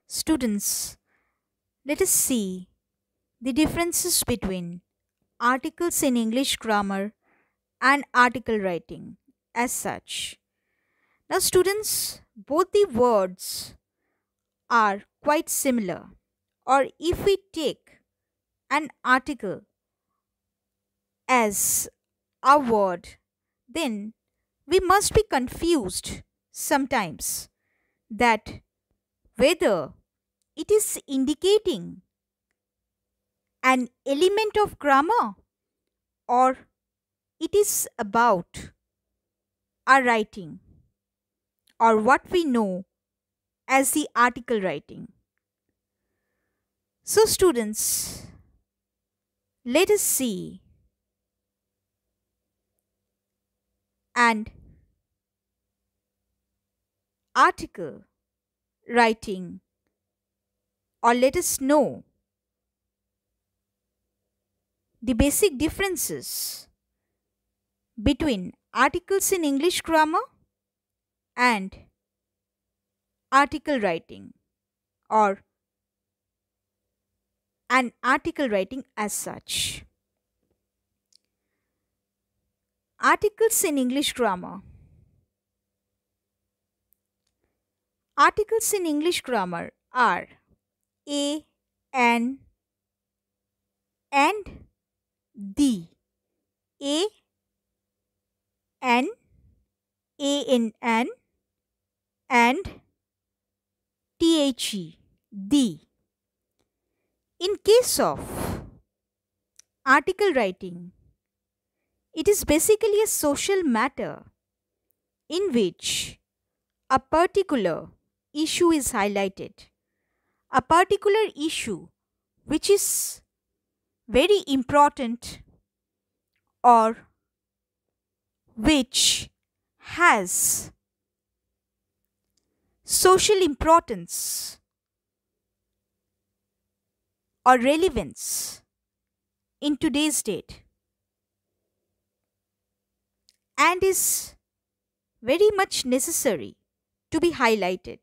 Students, let us see the differences between articles in English grammar and article writing as such. Now, students, both the words are quite similar. Or if we take an article as a word, then we must be confused sometimes that whether it is indicating an element of grammar or it is about our writing or what we know as the article writing. So, students, let us see an article writing, or let us know the basic differences between articles in English grammar and article writing or an article writing as such. Articles in English grammar. Articles in English grammar are a, an, and the. A, an, a in an, and the, the. In case of article writing, it is basically a social matter in which a particular issue is highlighted. A particular issue which is very important or which has social importance or relevance in today's date and is very much necessary to be highlighted.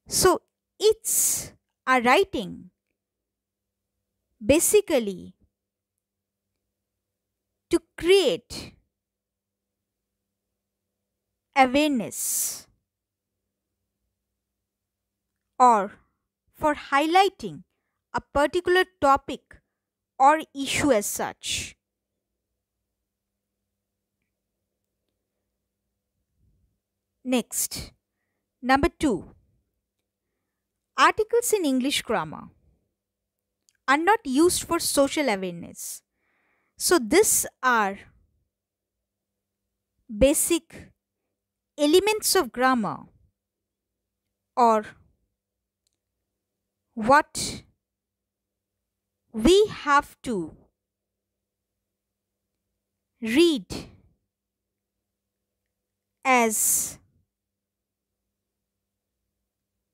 So, it's a writing basically to create awareness or for highlighting a particular topic or issue as such. Next, number 2. Articles in English grammar are not used for social awareness. So, these are basic elements of grammar or what we have to read as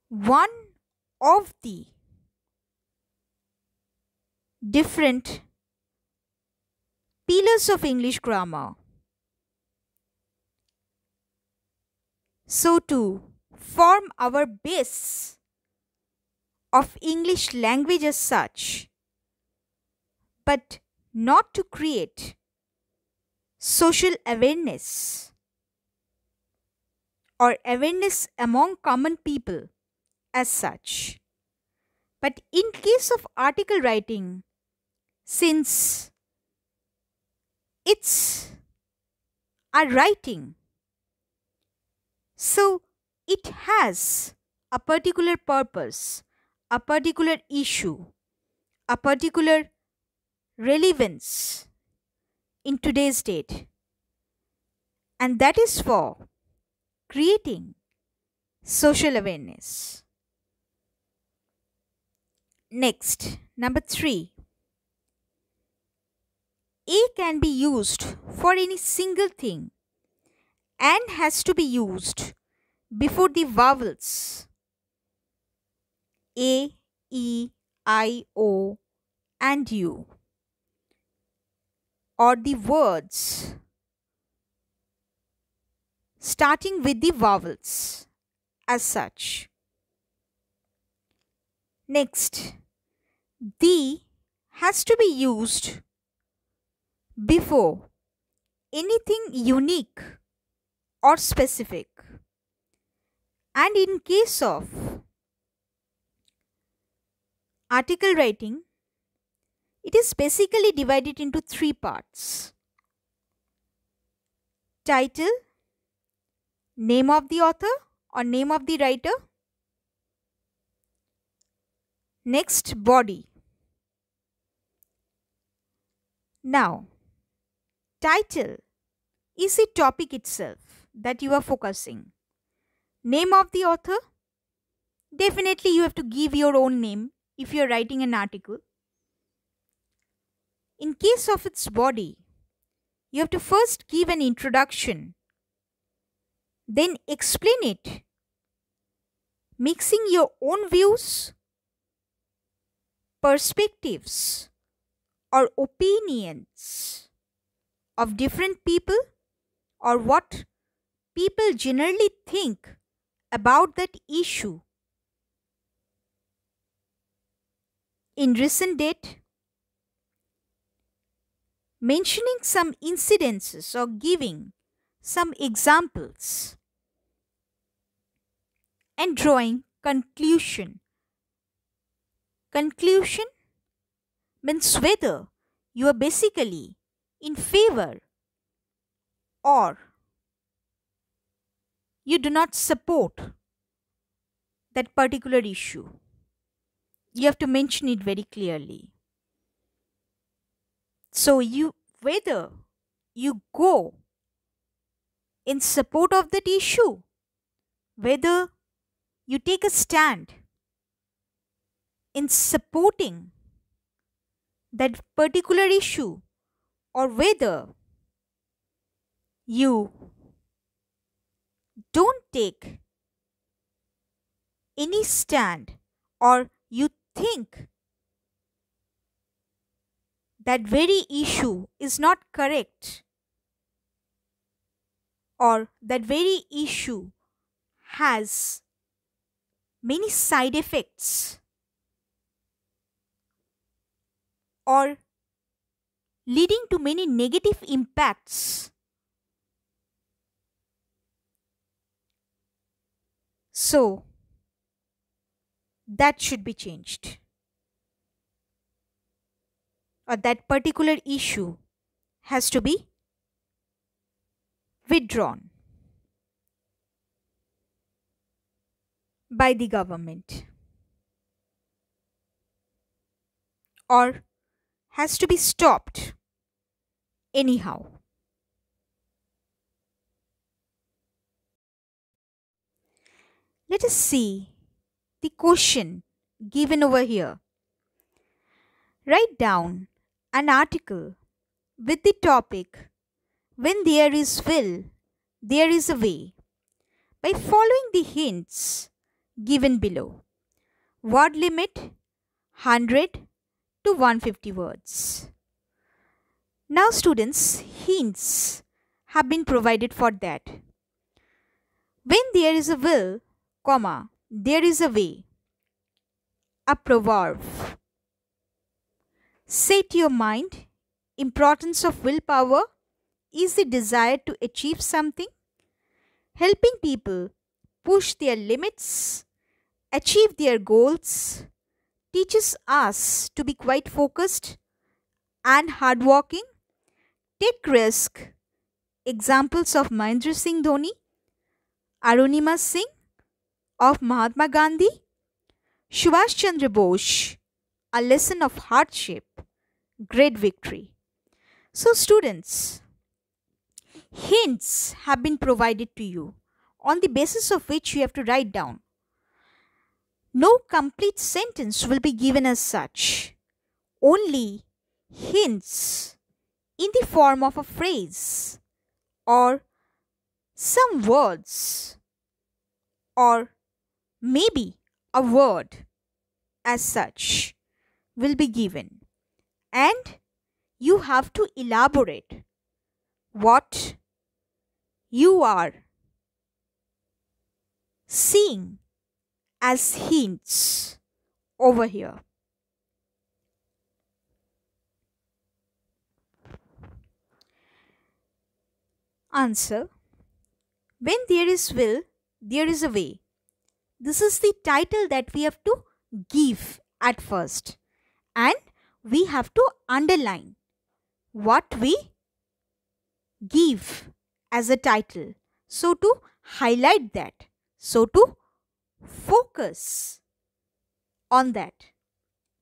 one of the different pillars of English grammar. So, to form our base of English language as such, but not to create social awareness or awareness among common people as such. But in case of article writing, since it's a writing, so it has a particular purpose, a particular issue, a particular relevance in today's date, and that is for creating social awareness. Next, number 3. A can be used for any single thing and has to be used before the vowels A, E, I, O, and U, or the words starting with the vowels as such. Next, the has to be used before anything unique or specific. And in case of article writing, it is basically divided into three parts: title, name of the author or name of the writer, next, body. Now, title is the topic itself that you are focusing. Name of the author, definitely you have to give your own name if you are writing an article. In case of its body, you have to first give an introduction, then explain it, mixing your own views, perspectives, or opinions of different people, or what people generally think about that issue. In recent date, mentioning some incidences or giving some examples and drawing conclusion. Conclusion means whether you are basically in favor or you do not support that particular issue. You have to mention it very clearly. So whether you go in support of that issue, whether you take a stand in supporting that particular issue, or whether you don't take any stand, or you think that very issue is not correct, or that very issue has many side effects, or leading to many negative impacts. So, that should be changed, or that particular issue has to be withdrawn by the government, or has to be stopped anyhow. Let us see the question given over here. Write down an article with the topic "When there is will, there is a way" by following the hints given below. Word limit 100 to 150 words. Now students, hints have been provided for that. When there is a will, comma, there is a way. A proverb. Set your mind. Importance of willpower is the desire to achieve something. Helping people push their limits, achieve their goals, teaches us to be quite focused and hardworking, take risk. Examples of Mahendra Singh Dhoni, Arunima Singh, of Mahatma Gandhi, Subhash Chandra Bose, a lesson of hardship, great victory. So students, hints have been provided to you on the basis of which you have to write down. No complete sentence will be given as such, only hints in the form of a phrase or some words or maybe a word as such will be given, and you have to elaborate what you are seeing as hints over here. Answer: when there is will, there is a way. This is the title that we have to give at first, and we have to underline what we give as a title. So, to highlight that, so to focus on that.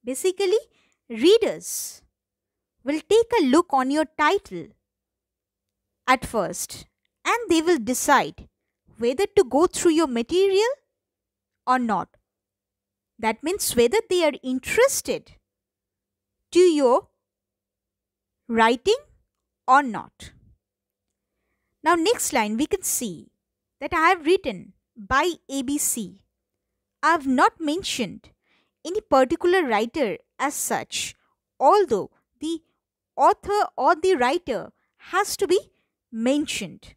Basically, readers will take a look on your title at first and they will decide whether to go through your material or not. That means whether they are interested to your writing or not. Now, next line we can see that I have written by ABC. I have not mentioned any particular writer as such, although the author or the writer has to be mentioned.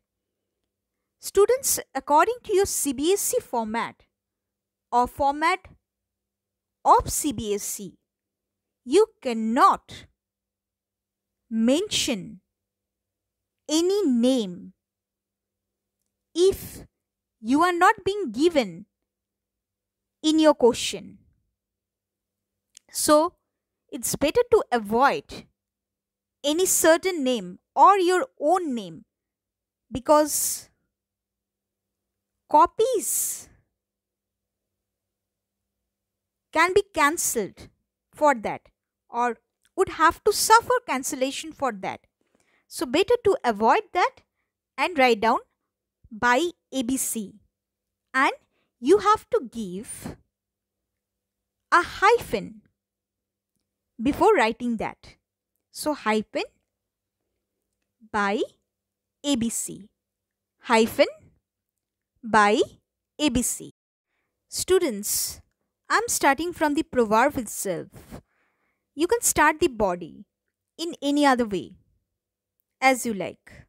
Students, according to your CBSE format or format of CBSE, you cannot mention any name if you are not being given in your question. So, it's better to avoid any certain name or your own name, because copies can be cancelled for that or would have to suffer cancellation for that. So, better to avoid that and write down by ABC. And you have to give a hyphen before writing that. So, hyphen by ABC, hyphen by ABC. Students, I'm starting from the proverb itself. You can start the body in any other way as you like.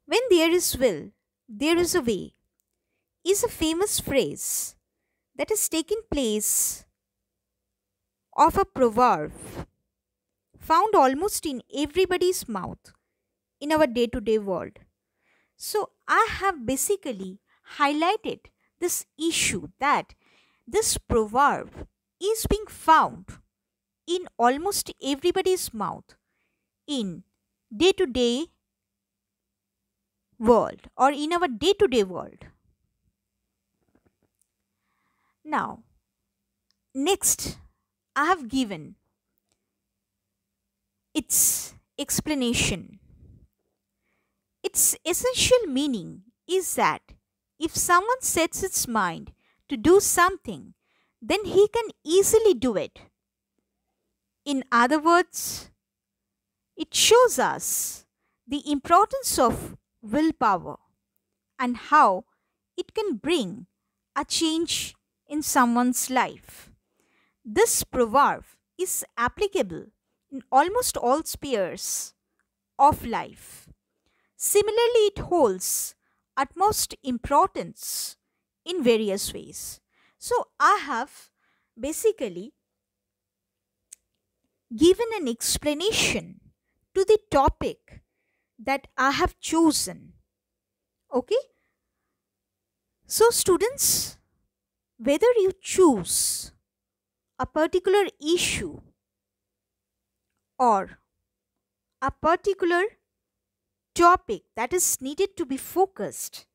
When there is will, there is a way is a famous phrase that has taken place of a proverb found almost in everybody's mouth in our day-to-day world. So I have basically highlighted this issue that this proverb is being found in almost everybody's mouth in day-to-day world or in our day-to-day world. Now, next I have given its explanation. Its essential meaning is that if someone sets its mind to do something, then he can easily do it. In other words, it shows us the importance of willpower and how it can bring a change in someone's life. This proverb is applicable in almost all spheres of life. Similarly, it holds utmost importance in various ways. So, I have basically given an explanation to the topic that I have chosen. Okay? So, students, whether you choose a particular issue or a particular topic that is needed to be focused,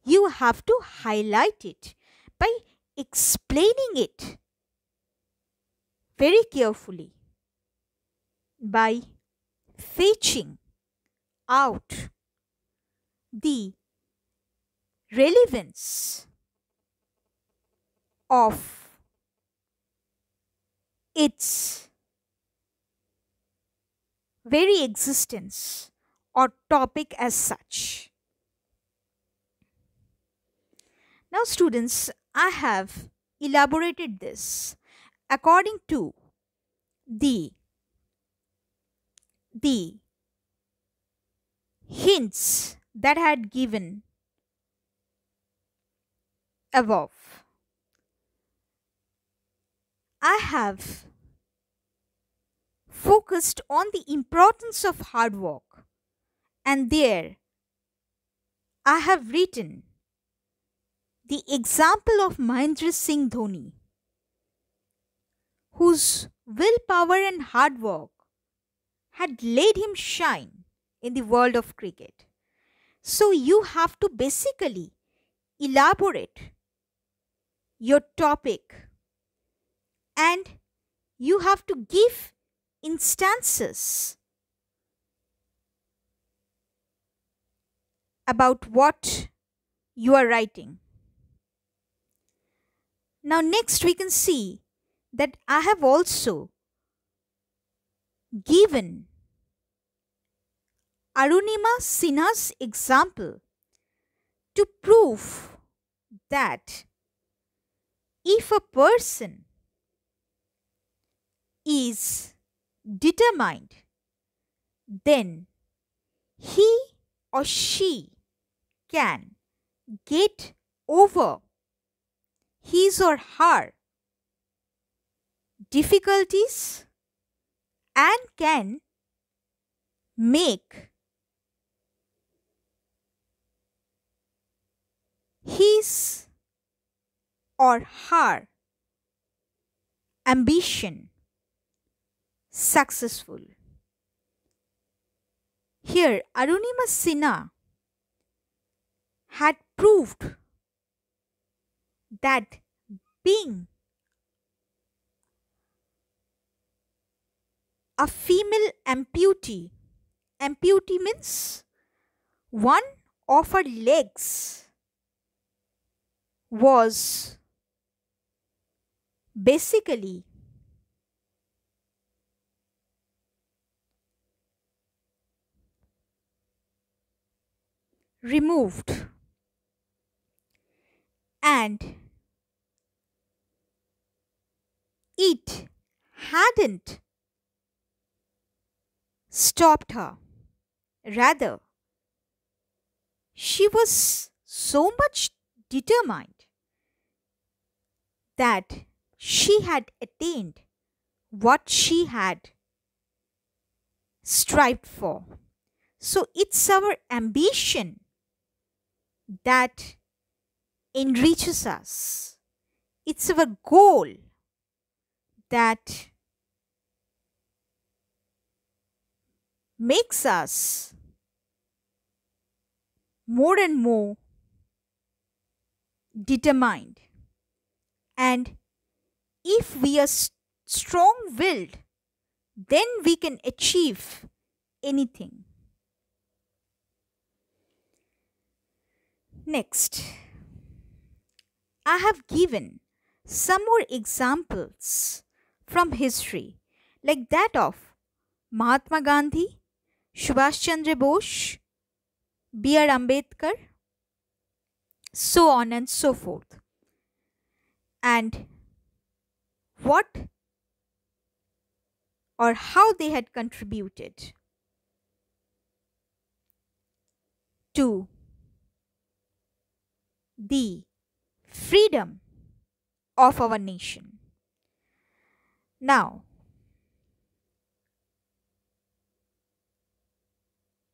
you have to highlight it by explaining it very carefully, by fetching out the relevance of its very existence or topic as such. Now, students, I have elaborated this according to the hints that I had given above. I have focused on the importance of hard work, and there I have written the example of Mahendra Singh Dhoni, whose willpower and hard work had laid him shine in the world of cricket. So you have to basically elaborate your topic, and you have to give instances about what you are writing. Now, next we can see that I have also given Arunima Sinha's example to prove that if a person is determined, then he or she can get over his or her difficulties and can make his or her ambition successful. Here, Arunima Sinha had proved that being a female amputee means one of her legs was basically removed, and it hadn't stopped her. Rather, she was so much determined that she had attained what she had strived for. So it's our ambition that enriches us. It's our goal that makes us more and more determined. And if we are strong willed, then we can achieve anything. Next, I have given some more examples from history, like that of Mahatma Gandhi, Subhash Chandra Bose, B.R. Ambedkar, so on and so forth. And what or how they had contributed to the freedom of our nation. Now,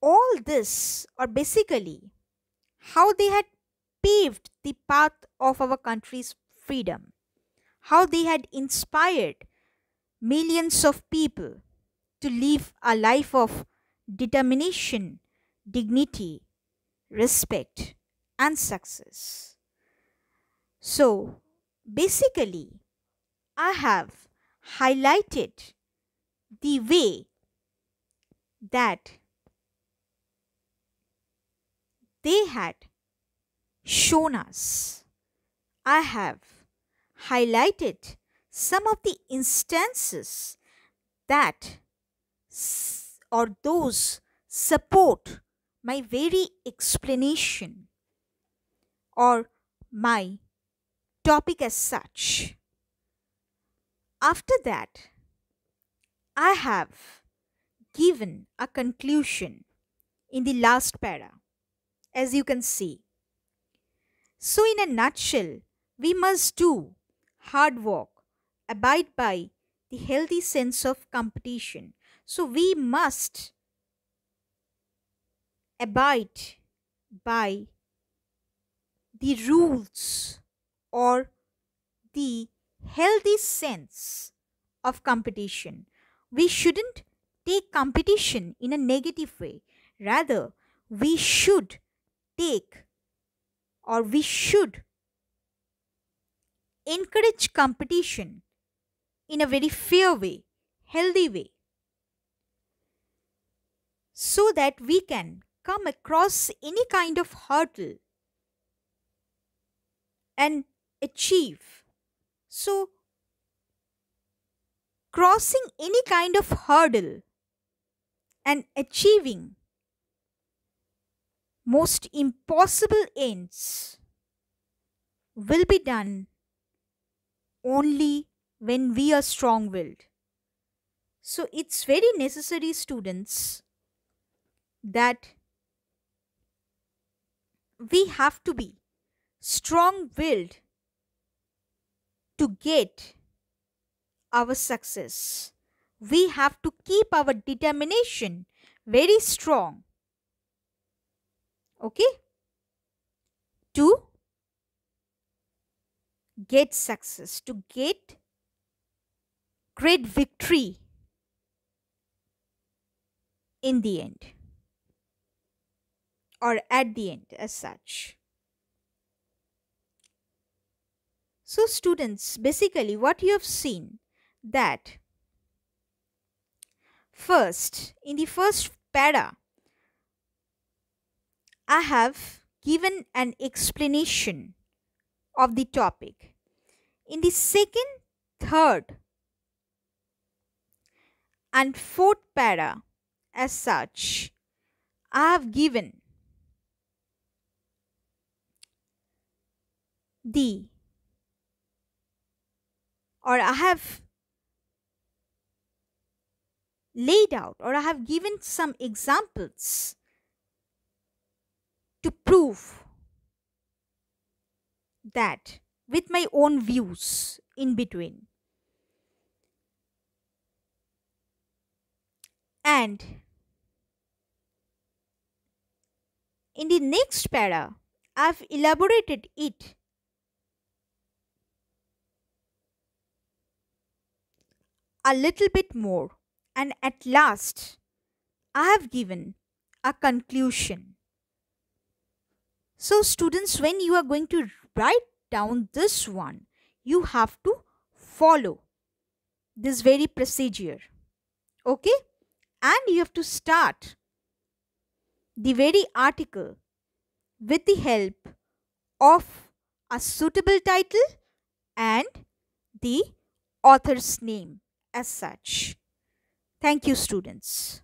all this, or basically how they had paved the path of our country's freedom, how they had inspired millions of people to live a life of determination, dignity, respect, and success. So, basically, I have highlighted the way that they had shown us. I have highlighted some of the instances that or those support my very explanation or my topic as such. After that, I have given a conclusion in the last para, as you can see. So, in a nutshell, We must do hard work, abide by the healthy sense of competition. So we must abide by the rules or the healthy sense of competition. We shouldn't take competition in a negative way. Rather, we should take or we should encourage competition in a very fair way, healthy way, so that we can come across any kind of hurdle and achieve. So, crossing any kind of hurdle and achieving most impossible ends will be done only when we are strong willed. So, it's very necessary, students, that we have to be strong willed to get our success. We have to keep our determination very strong, okay, to get success, to get great victory in the end or at the end as such. So, students, basically, what you have seen that first, in the first para, I have given an explanation of the topic. In the second, third, and fourth para, as such, I have given the or I have laid out or I have given some examples to prove that with my own views in between. And in the next para, I've elaborated it a little bit more, and at last, I have given a conclusion. So, students, when you are going to write down this one, you have to follow this very procedure, okay? And you have to start the very article with the help of a suitable title and the author's name as such. Thank you, students.